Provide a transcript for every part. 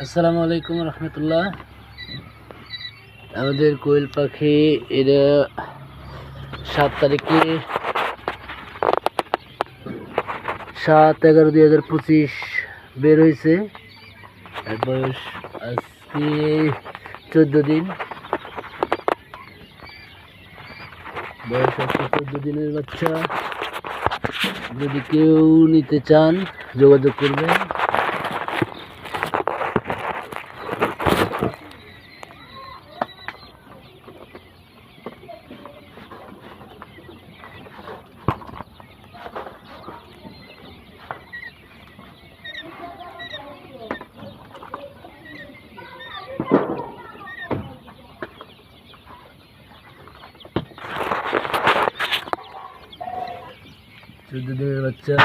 আসসালামু আলাইকুম রহমতুল্লাহ। আমাদের কোয়েল পাখি এরা 7 তারিখে 7/11/2025 বের হয়েছে। এর বয়স আজকে 14 দিন। বয়স আজকে 14 দিনের বাচ্চা। যদি কেউ নিতে চান যোগাযোগ করবেন। দিনের বাচ্চা।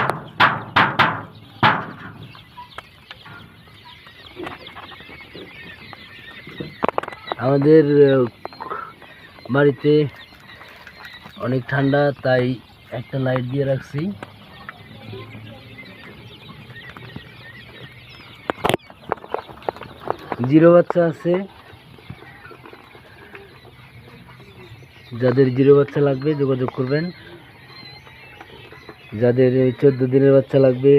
আমাদের বাড়িতে অনেক ঠান্ডা, তাই একটা লাইট দিয়ে রাখছি। জিরো বাচ্চা আছে, যাদের জিরো বাচ্চা লাগবে যোগাযোগ করবেন। যাদের 14 দিনের বাচ্চা লাগবে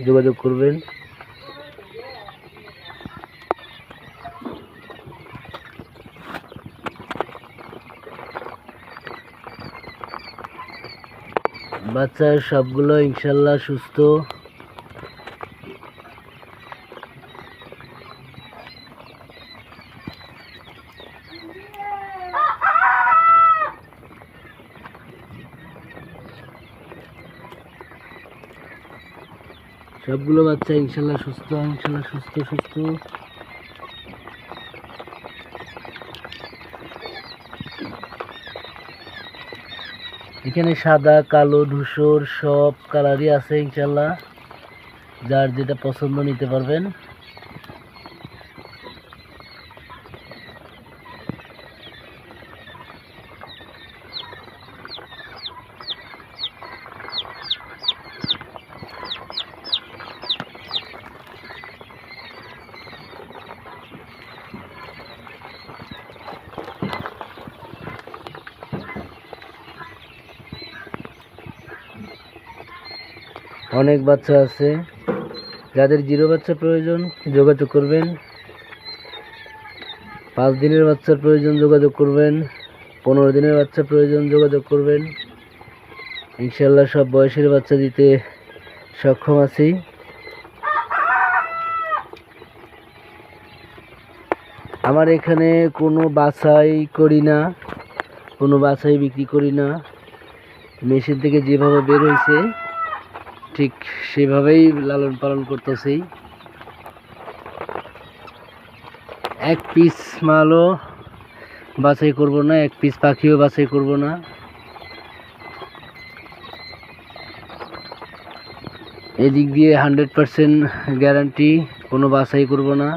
যোগাযোগ করবেন। বাচ্চা সবগুলো ইনশাল্লাহ সুস্থ। সবগুলো বাচ্চা ইনশাল্লাহ সুস্থ, সুস্থ। এখানে সাদা, কালো, ধূসর সব কালারই আছে ইনশাল্লাহ। যার যেটা পছন্দ নিতে পারবেন। অনেক বাচ্চা আছে, যাদের জিরো বাচ্চা প্রয়োজন যোগাযোগ করবেন। 5 দিনের বাচ্চার প্রয়োজন যোগাযোগ করবেন। 15 দিনের বাচ্চা প্রয়োজন যোগাযোগ করবেন। ইনশাল্লাহ সব বয়সের বাচ্চা দিতে সক্ষম আছি। আমার এখানে কোনো বাছাই করি না, কোনো বাছাই বিক্রি করি না। মেশিন থেকে যেভাবে বের হয়েছে ঠিক সেভাবেই লালন পালন করতেছি। এক পিস মালও বাছাই করব না, এক পিস পাখিও বাছাই করব না। এদিক দিয়ে 100% গ্যারান্টি, কোনো বাছাই করব না।